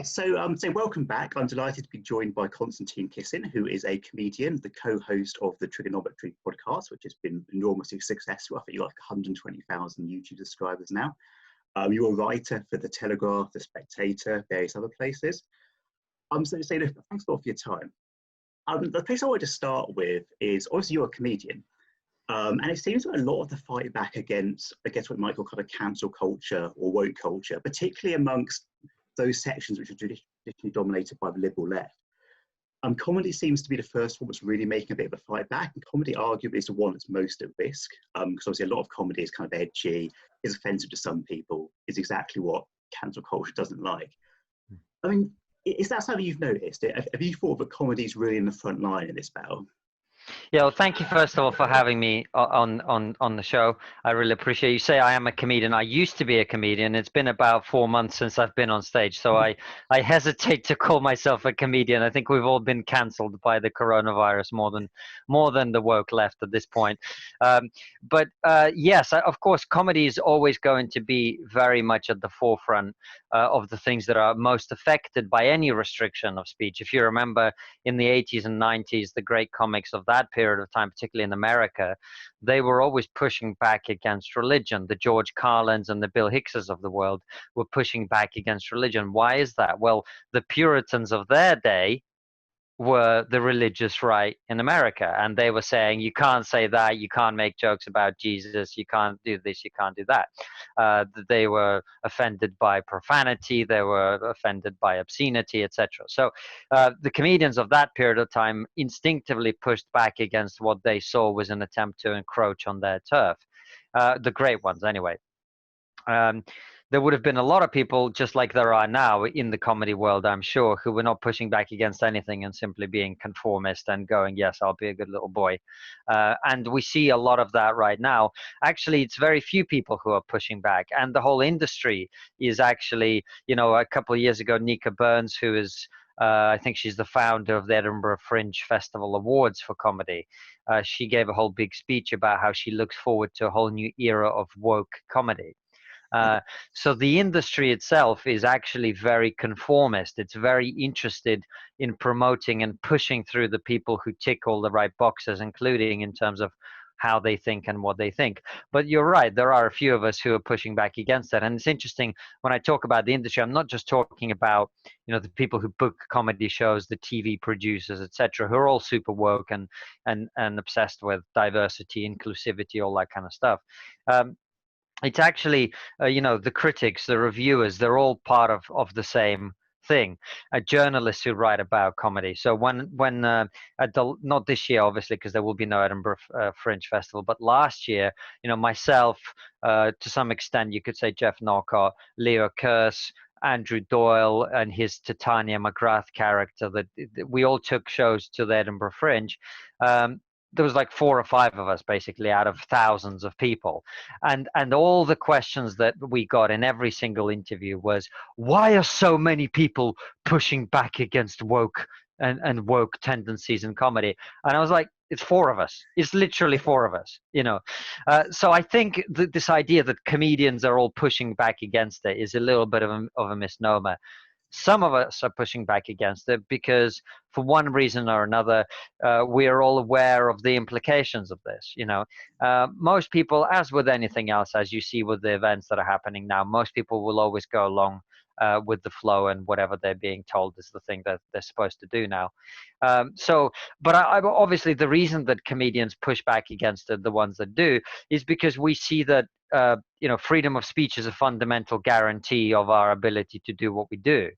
So welcome back. I'm delighted to be joined by Konstantin Kisin, who is a comedian, the co-host of the TRIGGERnometry podcast, which has been enormously successful. I think you've got like 120,000 YouTube subscribers now. You're a writer for The Telegraph, The Spectator, various other places. So thanks a lot for your time. The place I want to start with is, obviously you're a comedian, and it seems like a lot of the fight back against, I guess, what you might call kind of cancel culture or woke culture, particularly amongst those sections which are traditionally dominated by the liberal left. Comedy seems to be the first one that's really making a bit of a fight back, and comedy arguably is the one that's most at risk, because obviously a lot of comedy is kind of edgy, is offensive to some people, is exactly what cancel culture doesn't like. I mean, is that something you've noticed? Have you thought that comedy is really in the front line in this battle? Yeah, well, thank you first of all for having me on the show. I really appreciate it. You say I am a comedian. I used to be a comedian. It's been about 4 months since I've been on stage, so I hesitate to call myself a comedian. I think we've all been cancelled by the coronavirus more than the woke left at this point. But yes, of course, comedy is always going to be very much at the forefront of the things that are most affected by any restriction of speech. If you remember, in the 80s and 90s, the great comics of that period of time, particularly in America, they were always pushing back against religion. The George Carlins and the Bill Hickses of the world were pushing back against religion. Why is that? Well, the Puritans of their day were the religious right in America, and they were saying, you can't say that, you can't make jokes about Jesus, you can't do this, you can't do that. They were offended by profanity, they were offended by obscenity, etc. So the comedians of that period of time instinctively pushed back against what they saw was an attempt to encroach on their turf, the great ones anyway. There would have been a lot of people, just like there are now in the comedy world, I'm sure, who were not pushing back against anything and simply being conformist and going, yes, I'll be a good little boy. And we see a lot of that right now. Actually, it's very few people who are pushing back. And the whole industry is actually, a couple of years ago, Nika Burns, who is I think she's the founder of the Edinburgh Fringe Festival Awards for comedy. She gave a whole big speech about how she looks forward to a whole new era of woke comedy. So the industry itself is actually very conformist. It's very interested in promoting and pushing through the people who tick all the right boxes, including in terms of how they think and what they think. But you're right, there are a few of us who are pushing back against that. And it's interesting, when I talk about the industry, I'm not just talking about, the people who book comedy shows, the TV producers, etc., who are all super woke and obsessed with diversity, inclusivity, all that kind of stuff. It's actually, the critics, the reviewers, they're all part of the same thing. Journalists who write about comedy. So when not this year, obviously, because there will be no Edinburgh Fringe Festival, but last year, myself, to some extent, you could say Jeff Knockout, Leo Kearse, Andrew Doyle and his Titania McGrath character, that we all took shows to the Edinburgh Fringe. There was like 4 or 5 of us basically out of thousands of people, and all the questions that we got in every single interview was, why are so many people pushing back against woke and woke tendencies in comedy? And I was like, it's 4 of us. It's literally 4 of us, so I think this idea that comedians are all pushing back against it is a little bit of a misnomer. Some of us are pushing back against it because, for one reason or another, we are all aware of the implications of this. Most people, as with anything else, as you see with the events that are happening now, most people will always go along with the flow, and whatever they're being told is the thing that they're supposed to do now. But obviously the reason that comedians push back against it, the ones that do, is because we see that freedom of speech is a fundamental guarantee of our ability to do what we do.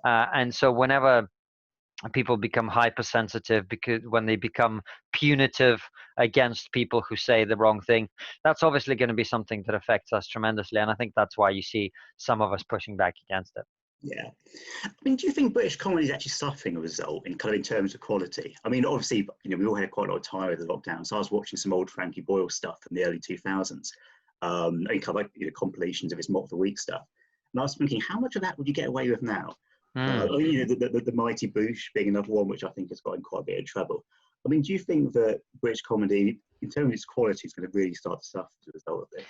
And so whenever people become hypersensitive, because when they become punitive against people who say the wrong thing, that's obviously going to be something that affects us tremendously. And I think that's why you see some of us pushing back against it. Yeah. I mean, do you think British comedy is actually suffering a result in terms of quality? I mean, obviously, we all had quite a lot of time with the lockdown. So I was watching some old Frankie Boyle stuff from the early 2000s, and compilations of his Mock the Week stuff. And I was thinking, how much of that would you get away with now? The Mighty Boosh being another one, which I think has got in quite a bit of trouble. I mean, do you think that British comedy, in terms of its quality, is going to really start to suffer as a result of this?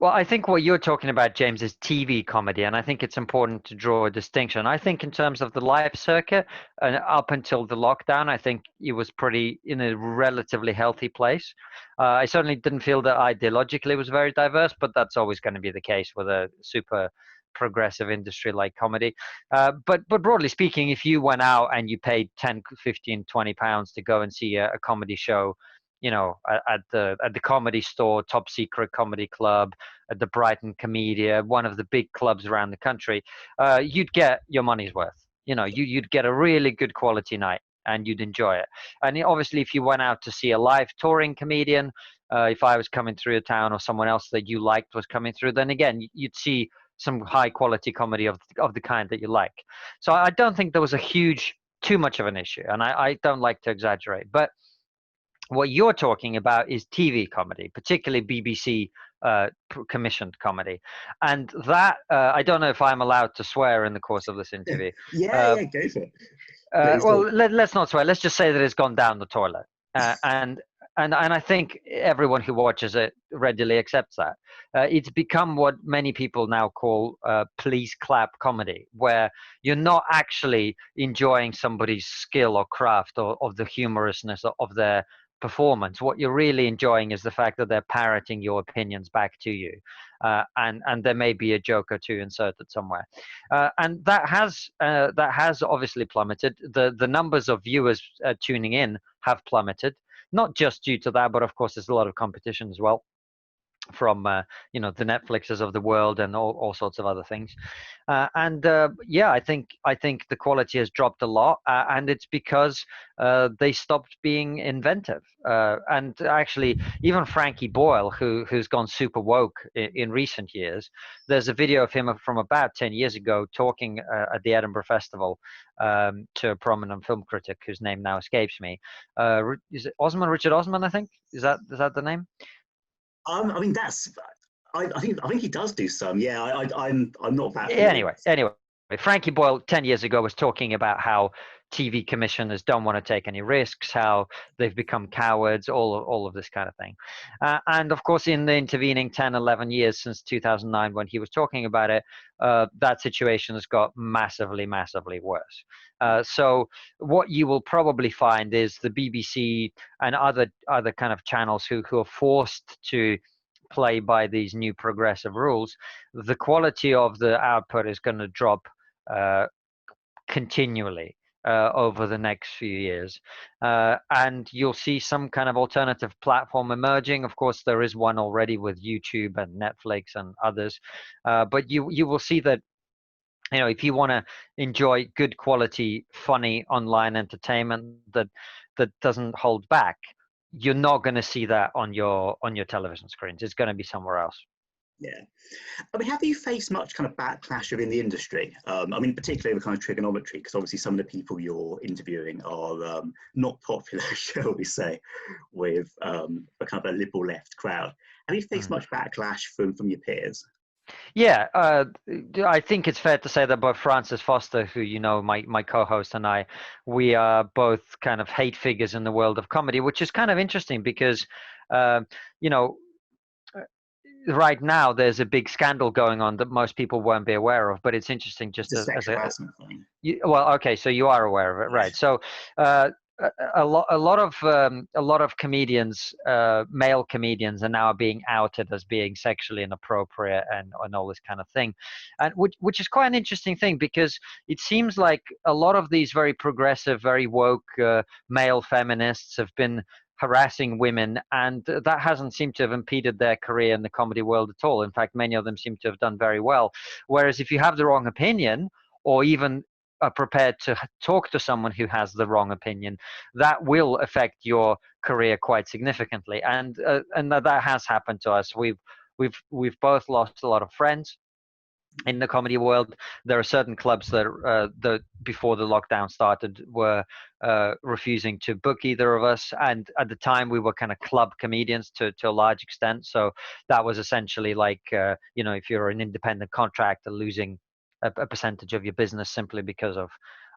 Well, I think what you're talking about, James, is TV comedy, and I think it's important to draw a distinction. I think in terms of the live circuit, up until the lockdown, I think it was pretty in a relatively healthy place. I certainly didn't feel that ideologically it was very diverse, but that's always going to be the case with a super progressive industry like comedy. But broadly speaking, if you went out and you paid 10, 15, 20 pounds to go and see a comedy show, you know, at the Comedy Store, Top Secret Comedy Club, at the Brighton Comedia, one of the big clubs around the country, you'd get your money's worth. You know, you'd get a really good quality night and you'd enjoy it. And obviously, if you went out to see a live touring comedian, if I was coming through a town or someone else that you liked was coming through, then again, you'd see some high quality comedy of the kind that you like. So I don't think there was too much of an issue, and I don't like to exaggerate. But what you're talking about is TV comedy, particularly BBC commissioned comedy, and that I don't know if I'm allowed to swear in the course of this interview. Yeah, go for it. Well, let's not swear. Let's just say that it's gone down the toilet, and I think everyone who watches it readily accepts that. It's become what many people now call police clap comedy, where you're not actually enjoying somebody's skill or craft or of the humorousness of their performance. What you're really enjoying is the fact that they're parroting your opinions back to you, and there may be a joke or two inserted somewhere, and that has obviously plummeted. The numbers of viewers tuning in have plummeted, not just due to that, but of course there's a lot of competition as well from the Netflixes of the world and all sorts of other things, and yeah, I think the quality has dropped a lot, and it's because they stopped being inventive, and actually even Frankie Boyle, who's gone super woke in recent years, there's a video of him from about 10 years ago talking at the Edinburgh Festival to a prominent film critic whose name now escapes me. Is it Richard Osman, I think? Is that the name? I mean, I think he does do some. Yeah, I'm not that. Anyway, Frankie Boyle 10 years ago was talking about how TV commissioners don't want to take any risks, how they've become cowards, all of this kind of thing. And of course, in the intervening 10, 11 years since 2009, when he was talking about it, that situation has got massively, massively worse. So what you will probably find is the BBC and other kind of channels who are forced to play by these new progressive rules, the quality of the output is going to drop continually over the next few years, and you'll see some kind of alternative platform emerging. Of course, there is one already with YouTube and Netflix and others, but you will see that, you know, if you want to enjoy good quality, funny online entertainment that doesn't hold back, you're not going to see that on your television screens. It's going to be somewhere else. Yeah. I mean, have you faced much kind of backlash within the industry? I mean, particularly with kind of trigonometry, because obviously some of the people you're interviewing are not popular, shall we say, with a kind of a liberal left crowd. Have you faced much backlash from your peers? Yeah, I think it's fair to say that both Francis Foster, who, you know, my co-host, and I, we are both kind of hate figures in the world of comedy, which is kind of interesting because, you know, right now there's a big scandal going on that most people won't be aware of, but it's interesting just as a thing. well, okay, so you are aware of it, right? So a lot of comedians, male comedians, are now being outed as being sexually inappropriate and all this kind of thing, and which is quite an interesting thing, because it seems like a lot of these very progressive, very woke male feminists have been harassing women, and that hasn't seemed to have impeded their career in the comedy world at all. In fact, many of them seem to have done very well. Whereas if you have the wrong opinion, or even are prepared to talk to someone who has the wrong opinion, that will affect your career quite significantly. And that has happened to us. We've both lost a lot of friends in the comedy world. There are certain clubs that before the lockdown started were refusing to book either of us, and at the time we were kind of club comedians to a large extent. So that was essentially like if you're an independent contractor, losing a percentage of your business simply because of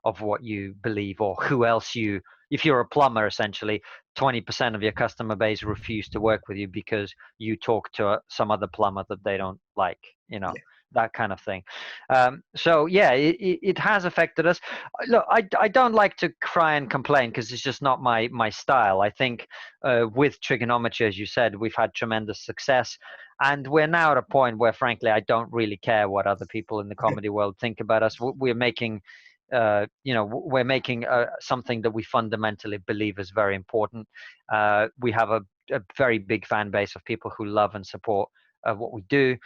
of what you believe, or who else you, if you're a plumber, essentially 20% of your customer base refuse to work with you because you talk to some other plumber that they don't like, Yeah. that kind of thing. So yeah, it has affected us. Look, I don't like to cry and complain because it's just not my style. I think with trigonometry, as you said, we've had tremendous success, and we're now at a point where, frankly, I don't really care what other people in the comedy world think about us. We're making we're making something that we fundamentally believe is very important. We have a very big fan base of people who love and support what we do.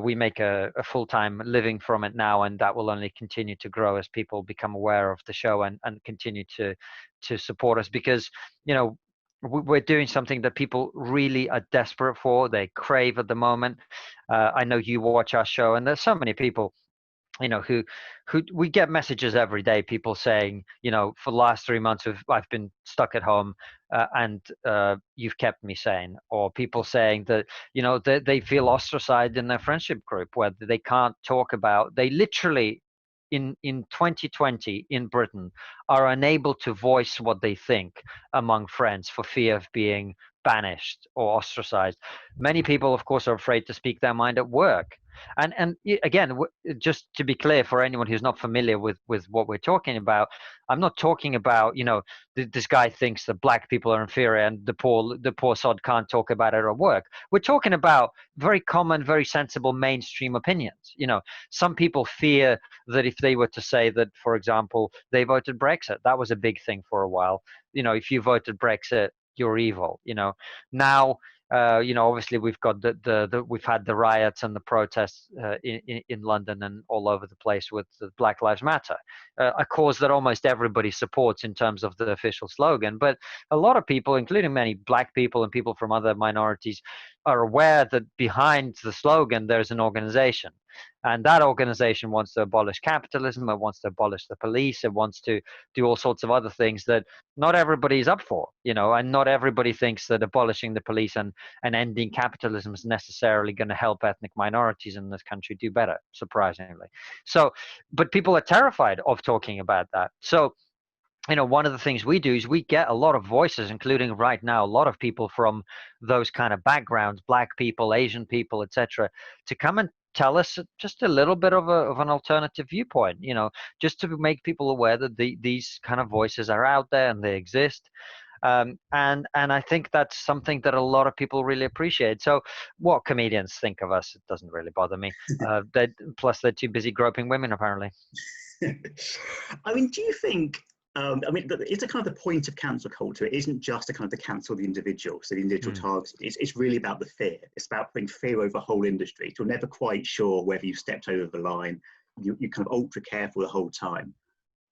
We make a full-time living from it now, and that will only continue to grow as people become aware of the show and continue to support us, because we're doing something that people really are desperate for. They crave at the moment. I know you watch our show, and there's so many people who we get messages every day, people saying, for the last 3 months I've been stuck at home, and you've kept me sane. Or people saying that they feel ostracized in their friendship group, where they can't talk about, they literally in 2020 in Britain are unable to voice what they think among friends for fear of being banished or ostracized. Many people, of course, are afraid to speak their mind at work. And again, just to be clear, for anyone who's not familiar with what we're talking about, I'm not talking about this guy thinks that black people are inferior and the poor sod can't talk about it at work. We're talking about very common, very sensible mainstream opinions. Some people fear that if they were to say that, for example, they voted Brexit, that was a big thing for a while. If you voted Brexit, you're evil. Now, obviously we've got we've had the riots and the protests in London and all over the place with the Black Lives Matter, a cause that almost everybody supports in terms of the official slogan. But a lot of people, including many black people and people from other minorities, are aware that behind the slogan there's an organization, and that organization wants to abolish capitalism, it wants to abolish the police, it wants to do all sorts of other things that not everybody's up for, and not everybody thinks that abolishing the police and ending capitalism is necessarily going to help ethnic minorities in this country do better, surprisingly. So, but people are terrified of talking about that. So, one of the things we do is we get a lot of voices, including right now, a lot of people from those kind of backgrounds, black people, Asian people, etc., to come and tell us just a little bit of an alternative viewpoint, just to make people aware that these kind of voices are out there and they exist. And I think that's something that a lot of people really appreciate. So what comedians think of us, it doesn't really bother me. Plus they're too busy groping women, apparently. I mean, do you think, it's a kind of the point of cancel culture. It isn't just to kind of to cancel the individual, so the individual target. It's really about the fear. It's about putting fear over a whole industry. So you're never quite sure whether you've stepped over the line. You're kind of ultra careful the whole time.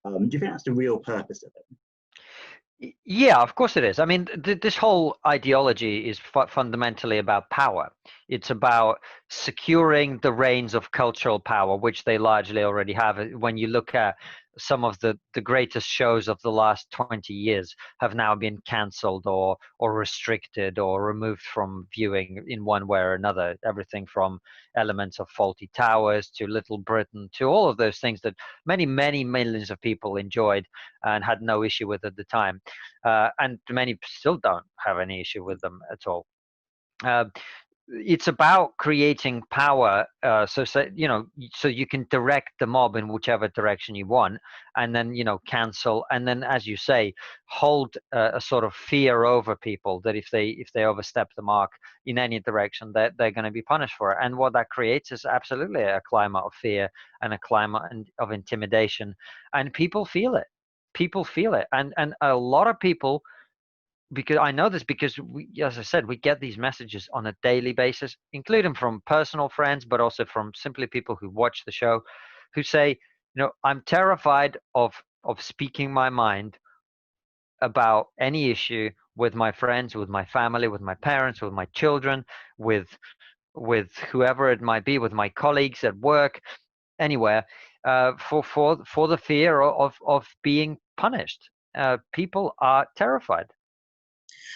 Do you think that's the real purpose of it? Yeah, of course it is. I mean, this whole ideology is fundamentally about power. It's about securing the reins of cultural power, which they largely already have. When you look at some of the greatest shows of the last 20 years have now been cancelled or restricted or removed from viewing in one way or another. Everything from Elements of Faulty Towers to Little Britain to all of those things that many millions of people enjoyed and had no issue with at the time, and many still don't have any issue with them at all. It's about creating power, so you can direct the mob in whichever direction you want, and then cancel, and then, as you say, hold a sort of fear over people that if they overstep the mark in any direction, that they're going to be punished for it. And what that creates is absolutely a climate of fear and a climate of intimidation, and people feel it. And a lot of people, because I know this because as I said, we get these messages on a daily basis, including from personal friends, but also from simply people who watch the show, who say, I'm terrified of speaking my mind about any issue with my friends, with my family, with my parents, with my children, with whoever it might be, with my colleagues at work, anywhere, for the fear of being punished. People are terrified.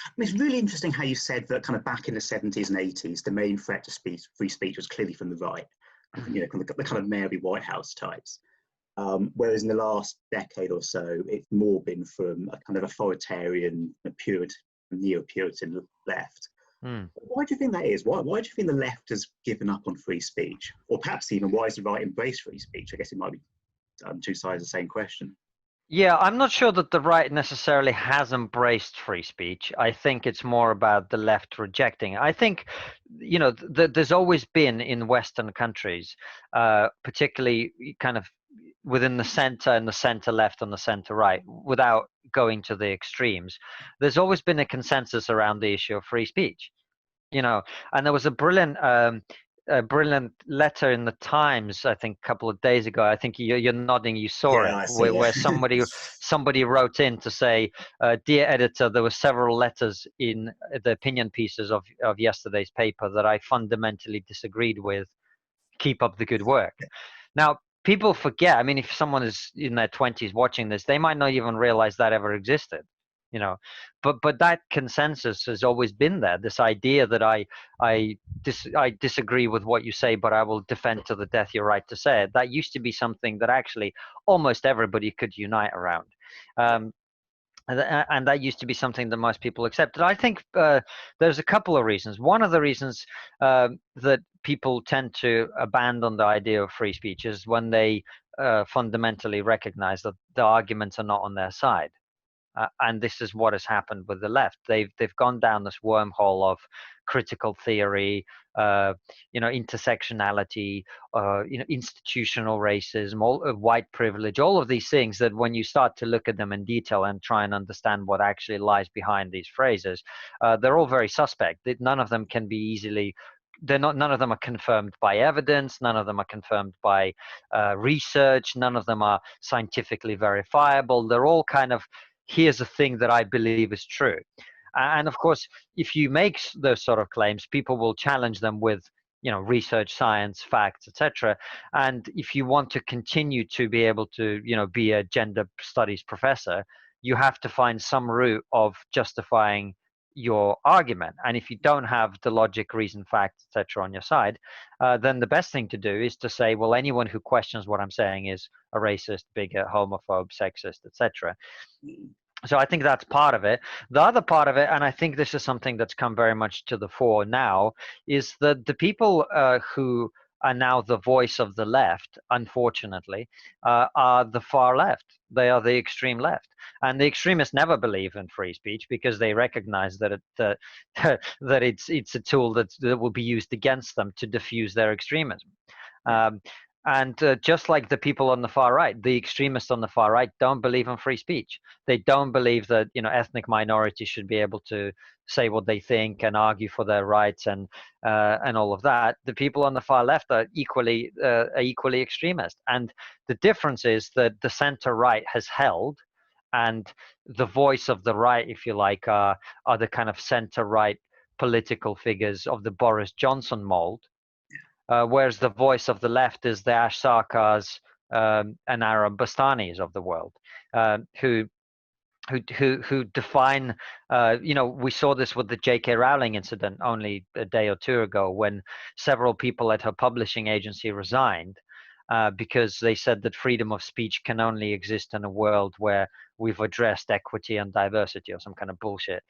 I mean, it's really interesting how you said that kind of back in the 70s and 80s, the main threat to free speech was clearly from the right, the kind of Mary Whitehouse types. Whereas in the last decade or so, it's more been from a kind of authoritarian, neo-Puritan left. Mm. Why do you think that is? Why do you think the left has given up on free speech? Or perhaps even why has the right embraced free speech? I guess it might be two sides of the same question. Yeah, I'm not sure that the right necessarily has embraced free speech. I think it's more about the left rejecting it. I think, you know, there's always been in Western countries, particularly kind of within the center and the center left and the center right, without going to the extremes, there's always been a consensus around the issue of free speech. You know, and there was a brilliant letter in the Times, I think, a couple of days ago. I think you're nodding, you saw Yeah, it, I see, where somebody wrote in to say, "Dear editor, there were several letters in the opinion pieces of yesterday's paper that I fundamentally disagreed with. Keep up the good work." Now, people forget. I mean, if someone is in their 20s watching this, they might not even realize that ever existed. You know, but that consensus has always been there. This idea that I disagree with what you say, but I will defend to the death your right to say it. That used to be something that actually almost everybody could unite around. And that used to be something that most people accepted. I think there's a couple of reasons. One of the reasons that people tend to abandon the idea of free speech is when they fundamentally recognize that the arguments are not on their side. And this is what has happened with the left. They've gone down this wormhole of critical theory, intersectionality, institutional racism, white privilege, all of these things that when you start to look at them in detail and try and understand what actually lies behind these phrases, they're all very suspect. None of them can be easily. None of them are confirmed by evidence. None of them are confirmed by research. None of them are scientifically verifiable. They're all kind of, here's a thing that I believe is true. And of course, if you make those sort of claims, people will challenge them with, research, science, facts, etc. And if you want to continue to be able to, be a gender studies professor, you have to find some route of justifying your argument. And if you don't have the logic, reason, facts, etc. on your side, then the best thing to do is to say, well, anyone who questions what I'm saying is a racist, bigot, homophobe, sexist, etc. So I think that's part of it. The other part of it, and I think this is something that's come very much to the fore now, is that the people who are now the voice of the left, unfortunately, are the far left. They are the extreme left. And the extremists never believe in free speech because they recognize that that it's a tool that will be used against them to diffuse their extremism. And just like the people on the far right, the extremists on the far right don't believe in free speech. They don't believe that ethnic minorities should be able to say what they think and argue for their rights and all of that. The people on the far left are equally extremist. And the difference is that the center right has held, and the voice of the right, if you like, are the kind of center right political figures of the Boris Johnson mold. Whereas the voice of the left is the Ash Sarkars and Arab Bastanis of the world, who define, we saw this with the J.K. Rowling incident only a day or two ago, when several people at her publishing agency resigned because they said that freedom of speech can only exist in a world where we've addressed equity and diversity or some kind of bullshit.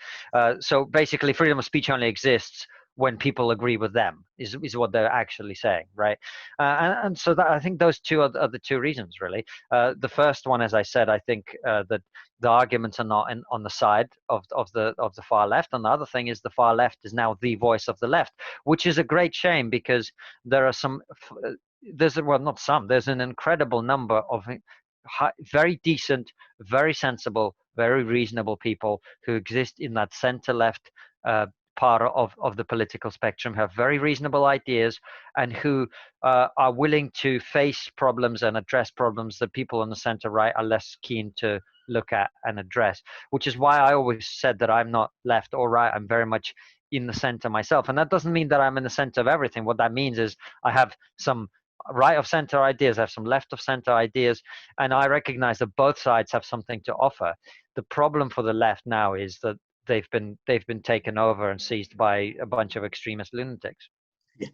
So basically, freedom of speech only exists when people agree with them, is what they're actually saying, right? And so that, I think those two are the two reasons, really. The first one, as I said, I think that the arguments are not on the side of the far left, and the other thing is the far left is now the voice of the left, which is a great shame because there are there's an incredible number of very decent, very sensible, very reasonable people who exist in that center left part of the political spectrum, have very reasonable ideas, and who are willing to face problems and address problems that people on the center right are less keen to look at and address, which is why I always said that I'm not left or right. I'm very much in the center myself. And that doesn't mean that I'm in the center of everything. What that means is I have some right of center ideas, I have some left of center ideas, and I recognize that both sides have something to offer. The problem for the left now is that they've been taken over and seized by a bunch of extremist lunatics. Yeah.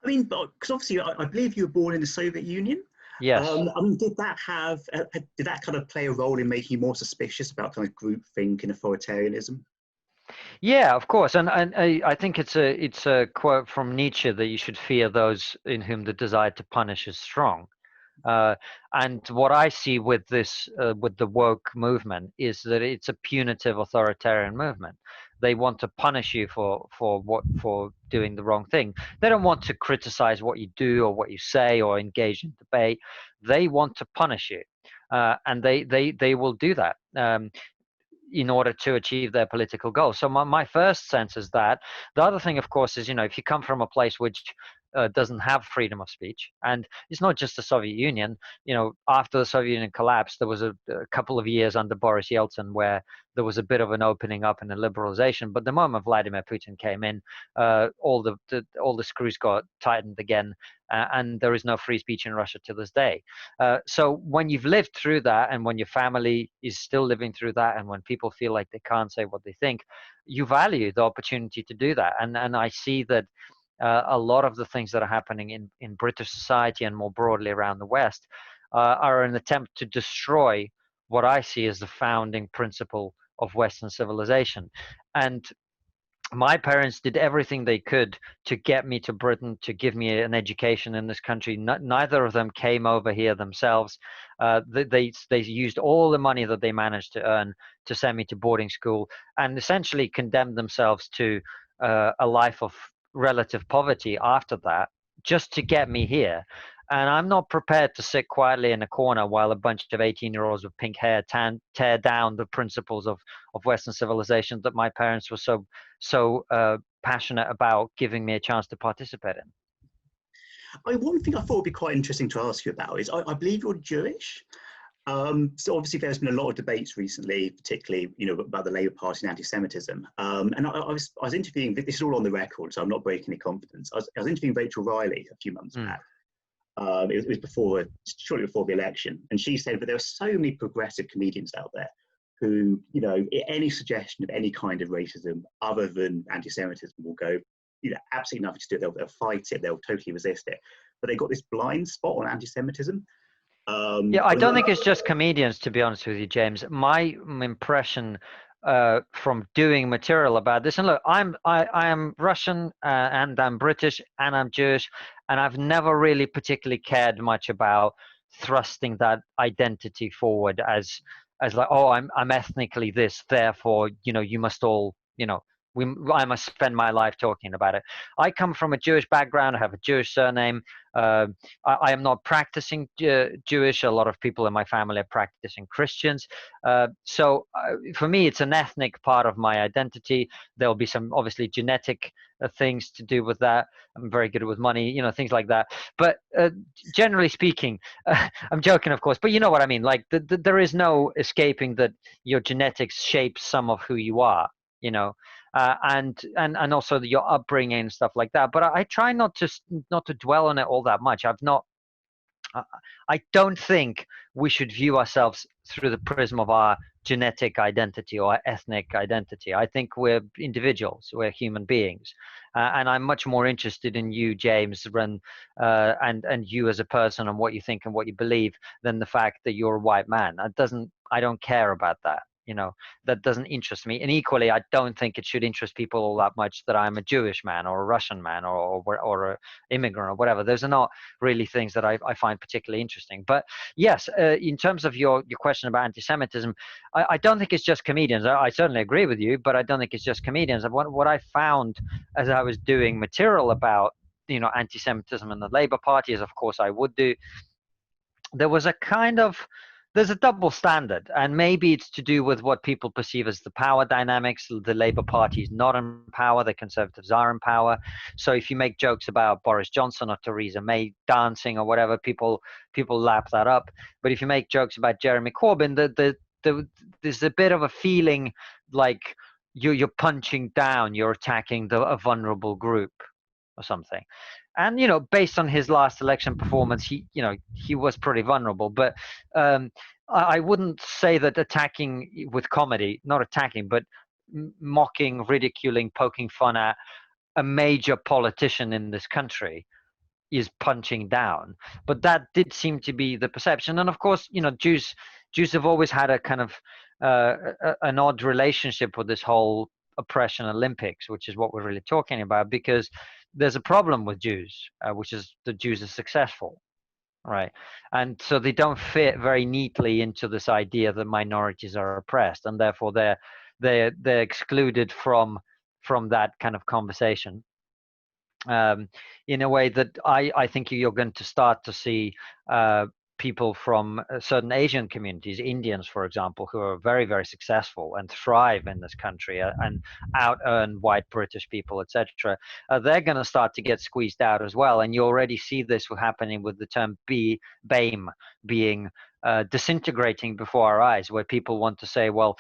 I mean, because obviously I believe you were born in the Soviet Union. Yes. I mean, did that kind of play a role in making you more suspicious about kind of groupthink and authoritarianism? Yeah, of course, and I think it's a quote from Nietzsche that you should fear those in whom the desire to punish is strong. Uh, and what I see with this, with the woke movement, is that it's a punitive authoritarian movement. They want to punish you for doing the wrong thing. They don't want to criticize what you do or what you say or engage in debate. They want to punish you, and they will do that. In order to achieve their political goals. So my first sense is that. The other thing, of course, is, if you come from a place which doesn't have freedom of speech, and it's not just the Soviet Union. After the Soviet Union collapsed, there was a couple of years under Boris Yeltsin where there was a bit of an opening up and a liberalization. But the moment Vladimir Putin came in, all the screws got tightened again, and there is no free speech in Russia to this day. So when you've lived through that, and when your family is still living through that, and when people feel like they can't say what they think, you value the opportunity to do that. And I see that a lot of the things that are happening in British society and more broadly around the West are an attempt to destroy what I see as the founding principle of Western civilization. And my parents did everything they could to get me to Britain, to give me an education in this country. Neither of them came over here themselves. They used all the money that they managed to earn to send me to boarding school, and essentially condemned themselves to a life of relative poverty after that, just to get me here. And I'm not prepared to sit quietly in a corner while a bunch of 18-year-olds with pink hair tear down the principles of Western civilization that my parents were so passionate about giving me a chance to participate in. One thing I thought would be quite interesting to ask you about is I believe you're Jewish. So obviously there's been a lot of debates recently, particularly about the Labour Party and anti-Semitism. And I was interviewing. This is all on the record, so I'm not breaking any confidence. I was interviewing Rachel Riley a few months back. It was shortly before the election, and she said that there are so many progressive comedians out there who, any suggestion of any kind of racism other than anti-Semitism will go, absolutely nothing to do. They'll fight it. They'll totally resist it. But they got this blind spot on anti-Semitism. Yeah, I don't think it's just comedians, to be honest with you, James. My impression from doing material about this, and look, I am Russian and I'm British and I'm Jewish, and I've never really particularly cared much about thrusting that identity forward as like, oh, I'm ethnically this, therefore, you must all, I must spend my life talking about it. I come from a Jewish background. I have a Jewish surname. I am not practicing Jewish. A lot of people in my family are practicing Christians. So for me, it's an ethnic part of my identity. There'll be some obviously genetic things to do with that. I'm very good with money, things like that. But generally speaking, I'm joking, of course, but you know what I mean. Like there is no escaping that your genetics shape some of who you are, and also your upbringing and stuff like that. But I try not to dwell on it all that much. I don't think we should view ourselves through the prism of our genetic identity or ethnic identity. I think we're individuals, we're human beings, and I'm much more interested in you, James, and you as a person and what you think and what you believe than the fact that you're a white man. I don't care about that. That doesn't interest me. And equally, I don't think it should interest people all that much that I'm a Jewish man or a Russian man or an immigrant or whatever. Those are not really things that I find particularly interesting. But yes, in terms of your question about anti-Semitism, I don't think it's just comedians. I certainly agree with you, but I don't think it's just comedians. What I found as I was doing material about anti-Semitism and the Labour Party, as of course I would do, there's a double standard, and maybe it's to do with what people perceive as the power dynamics. The Labour Party is not in power, the Conservatives are in power. So if you make jokes about Boris Johnson or Theresa May dancing or whatever, people lap that up. But if you make jokes about Jeremy Corbyn, there's a bit of a feeling like you're punching down, you're attacking a vulnerable group or something. And based on his last election performance, he was pretty vulnerable. But I wouldn't say that attacking with comedy, not attacking, but mocking, ridiculing, poking fun at a major politician in this country is punching down. But that did seem to be the perception. And of course, Jews have always had a kind of an odd relationship with this whole oppression Olympics, which is what we're really talking about, because there's a problem with Jews, which is the Jews are successful, right? And so they don't fit very neatly into this idea that minorities are oppressed, and therefore they're excluded from that kind of conversation. In a way that I think you're going to start to see people from certain Asian communities, Indians, for example, who are very, very successful and thrive in this country and out-earn white British people, etc. They're going to start to get squeezed out as well. And you already see this happening with the term BAME being disintegrating before our eyes, where people want to say, well,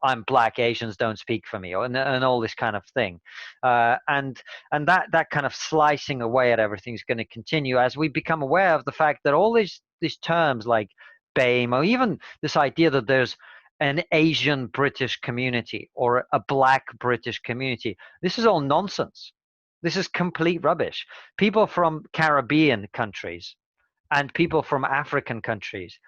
I'm black, Asians don't speak for me, and all this kind of thing. And that kind of slicing away at everything is going to continue as we become aware of the fact that all these terms like BAME, or even this idea that there's an Asian British community or a black British community, this is all nonsense. This is complete rubbish. People from Caribbean countries and people from African countries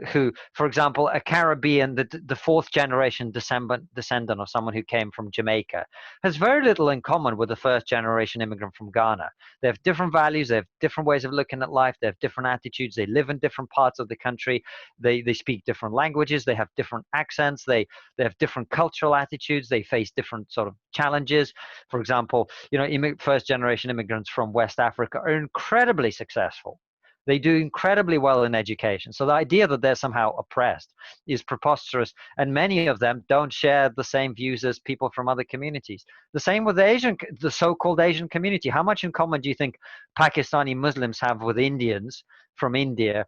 who, for example, a Caribbean, the fourth generation descendant of someone who came from Jamaica, has very little in common with the first generation immigrant from Ghana. They have different values, they have different ways of looking at life, they have different attitudes, they live in different parts of the country, they speak different languages, they have different accents, they have different cultural attitudes, they face different sort of challenges. For example, first generation immigrants from West Africa are incredibly successful. They do incredibly well in education. So the idea that they're somehow oppressed is preposterous. And many of them don't share the same views as people from other communities. The same with the so-called Asian community. How much in common do you think Pakistani Muslims have with Indians from India,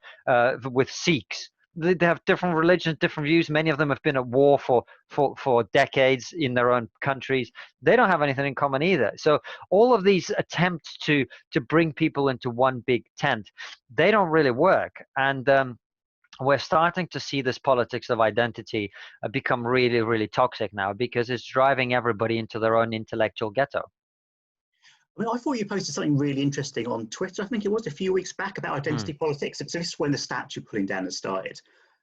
with Sikhs? They have different religions, different views. Many of them have been at war for decades in their own countries. They don't have anything in common either. So all of these attempts to bring people into one big tent, they don't really work. And we're starting to see this politics of identity become really, really toxic now, because it's driving everybody into their own intellectual ghetto. I mean, I thought you posted something really interesting on Twitter. I think it was a few weeks back about identity politics. So this is when the statue pulling down has started.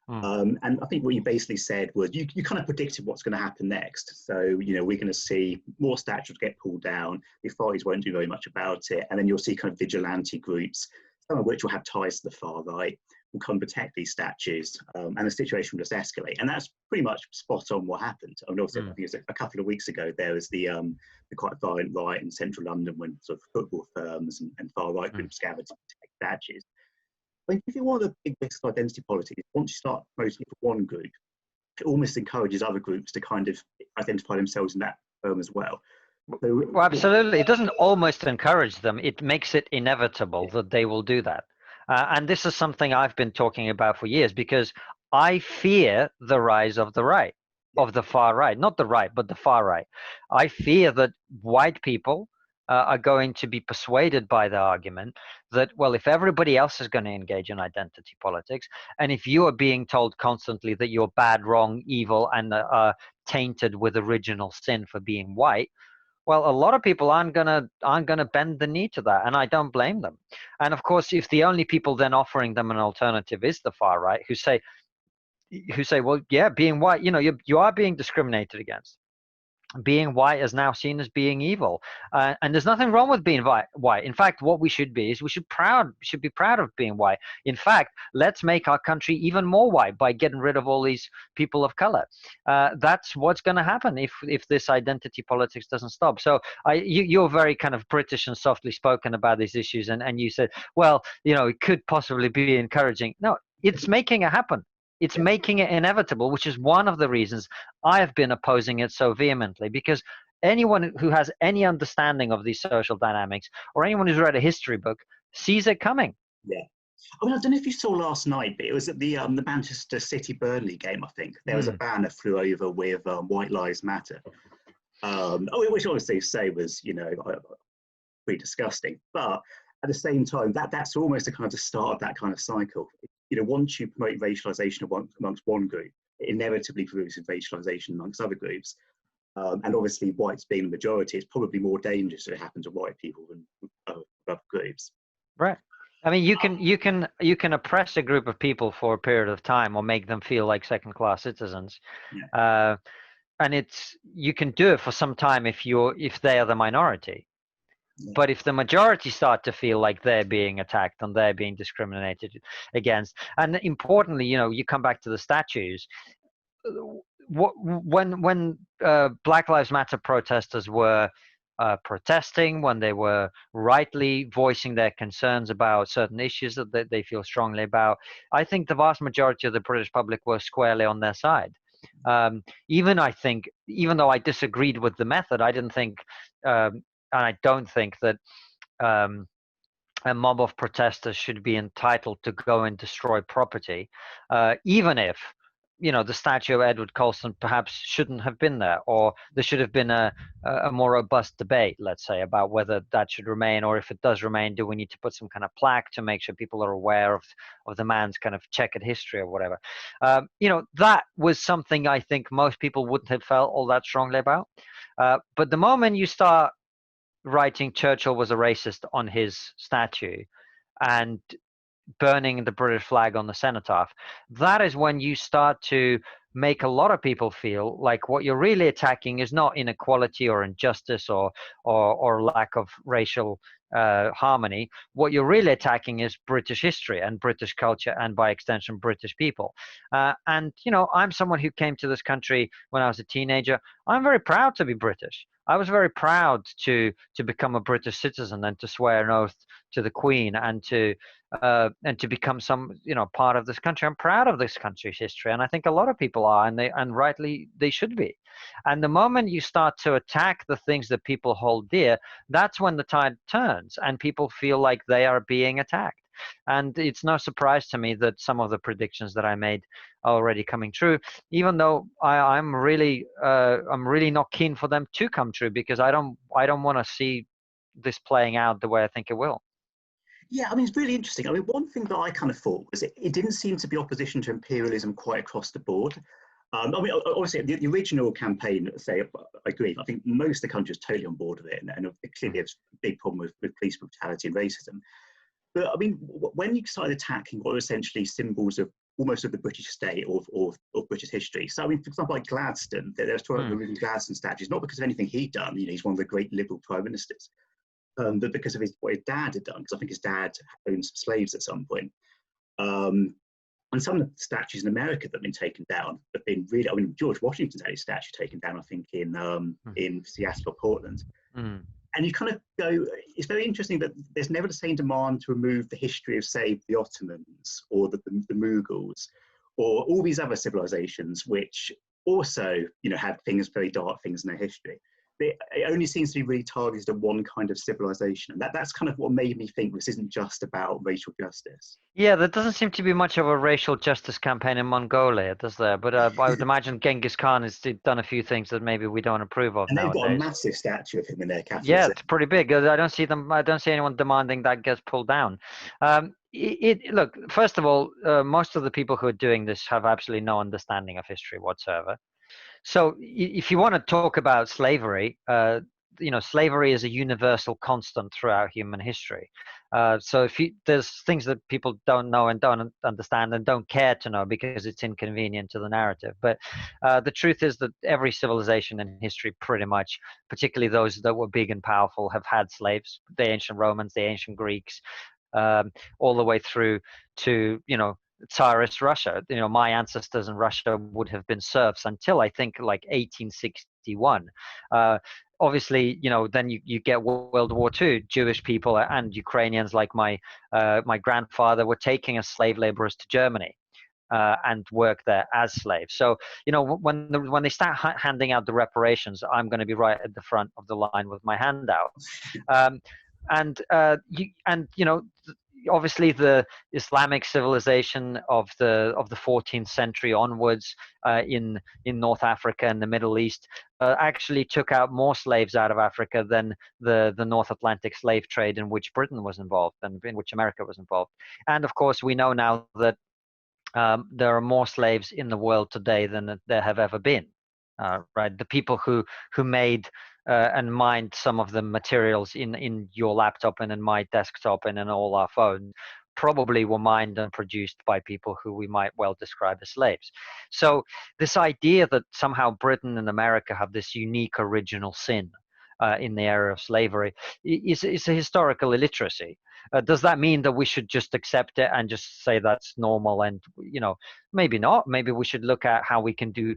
And I think what you basically said was you kind of predicted what's going to happen next. So, we're going to see more statues get pulled down. The authorities won't do very much about it. And then you'll see kind of vigilante groups, some of which will have ties to the far right, will come protect these statues, and the situation will just escalate. And that's pretty much spot on what happened. I mean, also, I think it was a couple of weeks ago, there was the quite violent riot in central London when sort of football firms and far right groups gathered to protect statues. I think if you're one of the big risks of identity politics, once you start promoting for one group, it almost encourages other groups to kind of identify themselves in that firm as well. So, well, absolutely. It doesn't almost encourage them. It makes it inevitable that they will do that. And this is something I've been talking about for years, because I fear the rise of the right, of the far right, not the right, but the far right. I fear that white people are going to be persuaded by the argument that, well, if everybody else is going to engage in identity politics, and if you are being told constantly that you're bad, wrong, evil, and tainted with original sin for being white, well, a lot of people aren't gonna bend the knee to that, and I don't blame them. And of course, if the only people then offering them an alternative is the far right, who say, well, yeah, being white, you are being discriminated against. Being white is now seen as being evil, and there's nothing wrong with being white. In fact, what we should be is we should be proud of being white. In fact, let's make our country even more white by getting rid of all these people of color. That's what's going to happen if this identity politics doesn't stop. So you're very kind of British and softly spoken about these issues, and you said, well, it could possibly be encouraging. No, it's making it happen. It's making it inevitable, which is one of the reasons I've been opposing it so vehemently, because anyone who has any understanding of these social dynamics, or anyone who's read a history book, sees it coming. Yeah. I mean, I don't know if you saw last night, but it was at the Manchester City Burnley game, I think. There was a banner flew over with White Lives Matter, which obviously say was, pretty disgusting. But at the same time, that's almost a kind of the start of that kind of cycle. Once you promote racialization amongst one group, it inevitably produces racialization amongst other groups. And obviously, whites being the majority, it's probably more dangerous if it happens to white people than other groups. Right. I mean, you can oppress a group of people for a period of time or make them feel like second-class citizens, Yeah. uh, and you can do it for some time if they are the minority. Yeah. But if the majority start to feel like they're being attacked and they're being discriminated against, and importantly, you come back to the statues. When Black Lives Matter protesters were protesting, when they were rightly voicing their concerns about certain issues that they feel strongly about, I think the vast majority of the British public were squarely on their side. Even though I disagreed with the method, I didn't think, and I don't think that um, a mob of protesters should be entitled to go and destroy property, even if the statue of Edward Colston perhaps shouldn't have been there, or there should have been a more robust debate, let's say, about whether that should remain, or if it does remain, do we need to put some kind of plaque to make sure people are aware of the man's kind of checkered history or whatever. That was something I think most people wouldn't have felt all that strongly about. But the moment you start writing Churchill was a racist on his statue and burning the British flag on the cenotaph, that is when you start to make a lot of people feel like what you're really attacking is not inequality or injustice or lack of racial harmony. What you're really attacking is British history and British culture, and by extension British people. And I'm someone who came to this country when I was a teenager. I'm very proud to be British. I was very proud to become a British citizen and to swear an oath to the Queen and to become some part of this country. I'm proud of this country's history, and I think a lot of people are, and rightly they should be. And the moment you start to attack the things that people hold dear, that's when the tide turns and people feel like they are being attacked. And it's no surprise to me that some of the predictions that I made are already coming true, even though I'm really not keen for them to come true, because I don't want to see this playing out the way I think it will. Yeah, I mean, it's really interesting. I mean, one thing that I kind of thought was it didn't seem to be opposition to imperialism quite across the board. I mean, obviously, the original campaign, say, I agree. I think most of the country is totally on board with it, and clearly there's a big problem with police brutality and racism. But I mean, when you started attacking what were essentially symbols of almost of the British state or British history. So I mean, for example, like Gladstone, there was talk about removing Gladstone statues, not because of anything he'd done. He's one of the great liberal prime ministers. But because of what his dad had done, because I think his dad owned some slaves at some point. And some of the statues in America that have been taken down have been really, I mean, George Washington's had his statue taken down, I think, in Seattle or Portland. And you kind of go, it's very interesting that there's never the same demand to remove the history of, say, the Ottomans or the Mughals or all these other civilizations, which also, had very dark things in their history. It only seems to be really targeted at one kind of civilization. And that's kind of what made me think this isn't just about racial justice. Yeah, there doesn't seem to be much of a racial justice campaign in Mongolia, does there? But I would imagine Genghis Khan has done a few things that maybe we don't approve of and nowadays. They've got a massive statue of him in their capital. Yeah, it's pretty big. I don't see anyone demanding that gets pulled down. Look, first of all, most of the people who are doing this have absolutely no understanding of history whatsoever. So if you want to talk about slavery, slavery is a universal constant throughout human history. So there's things that people don't know and don't understand and don't care to know because it's inconvenient to the narrative. But the truth is that every civilization in history, pretty much, particularly those that were big and powerful, have had slaves. The ancient Romans, the ancient Greeks, all the way through to Tsarist Russia. My ancestors in Russia would have been serfs until I think like 1861. Obviously, then you get World War II. Jewish people and Ukrainians, like my grandfather, were taken as slave laborers to Germany and work there as slaves. So when they start handing out the reparations, I'm going to be right at the front of the line with my hand out. Obviously the Islamic civilization of the 14th century onwards in North Africa and the Middle East actually took out more slaves out of Africa than the North Atlantic slave trade in which Britain was involved and in which America was involved. And of course, we know now that there are more slaves in the world today than there have ever been. Right, the people who made and mined some of the materials in your laptop and in my desktop and in all our phones probably were mined and produced by people who we might well describe as slaves. So this idea that somehow Britain and America have this unique original sin in the area of slavery is a historical illiteracy. Does that mean that we should just accept it and just say that's normal? And maybe not. Maybe we should look at how we can do.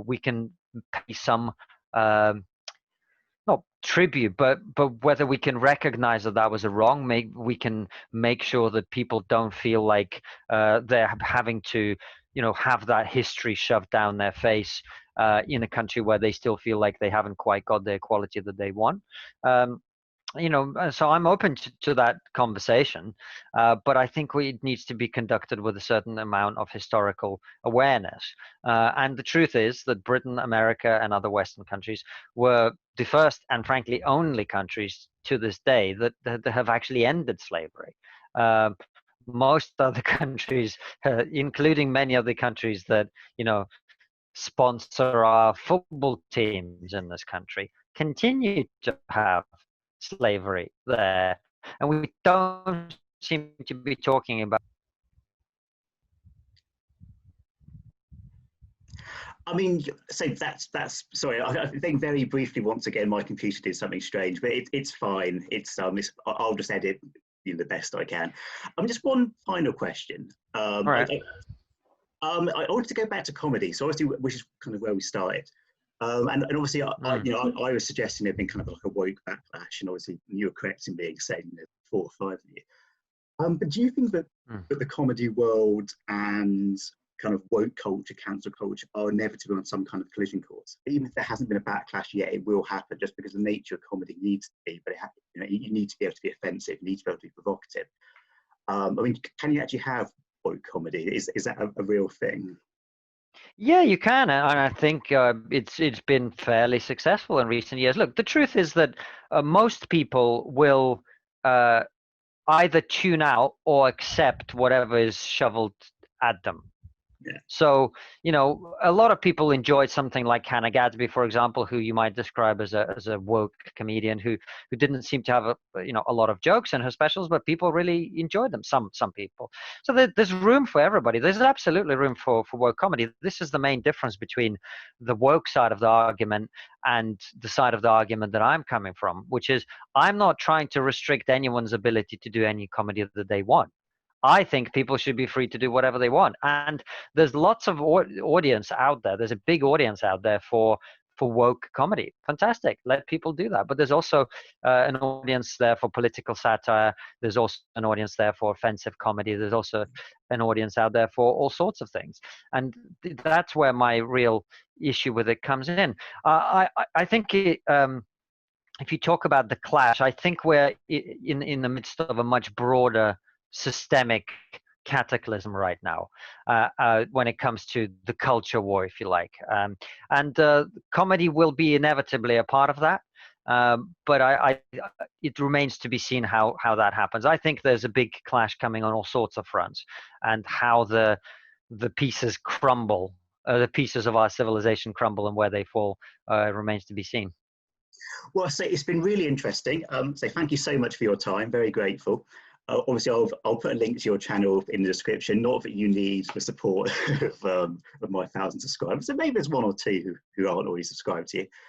We can pay some. Not tribute, but whether we can recognize that that was a wrong. We can make sure that people don't feel like they're having to, have that history shoved down their face in a country where they still feel like they haven't quite got the equality that they want. So I'm open to that conversation, but I think it needs to be conducted with a certain amount of historical awareness. And the truth is that Britain, America, and other Western countries were the first and frankly only countries to this day that have actually ended slavery. Most other countries, including many other countries that sponsor our football teams in this country, continue to have slavery there, and we don't seem to be talking about. I mean, so that's sorry. I think very briefly once again my computer did something strange, but it's fine. I'll just edit the best I can. Just one final question. Right. I wanted to go back to comedy, so obviously, which is kind of where we started. And obviously, I was suggesting there'd been kind of like a woke backlash, and obviously you were correct in being saying 4 or 5 of you. But do you think that the comedy world and kind of woke culture, cancel culture, are inevitably on some kind of collision course? Even if there hasn't been a backlash yet, it will happen, just because the nature of comedy needs to be. But you need to be able to be offensive, you need to be able to be provocative. I mean, can you actually have woke comedy? Is that a real thing? Yeah, you can, and I think it's been fairly successful in recent years. Look, the truth is that most people will either tune out or accept whatever is shoveled at them. Yeah. So, a lot of people enjoyed something like Hannah Gadsby, for example, who you might describe as a woke comedian who didn't seem to have a lot of jokes in her specials, but people really enjoyed them. Some people. So there's room for everybody. There's absolutely room for woke comedy. This is the main difference between the woke side of the argument and the side of the argument that I'm coming from, which is I'm not trying to restrict anyone's ability to do any comedy that they want. I think people should be free to do whatever they want. And there's lots of audience out there. There's a big audience out there for woke comedy. Fantastic. Let people do that. But there's also an audience there for political satire. There's also an audience there for offensive comedy. There's also an audience out there for all sorts of things. And that's where my real issue with it comes in. I think if you talk about the clash, I think we're in the midst of a much broader systemic cataclysm right now when it comes to the culture war, if you like, and comedy will be inevitably a part of that, but it remains to be seen how that happens. I think there's a big clash coming on all sorts of fronts, and how the pieces crumble, the pieces of our civilization crumble, and where they fall remains to be seen. Well, so it's been really interesting. So thank you so much for your time. Very grateful. Obviously, I'll put a link to your channel in the description. Not that you need the support of my 1,000 subscribers. So maybe there's 1 or 2 who aren't already subscribed to you.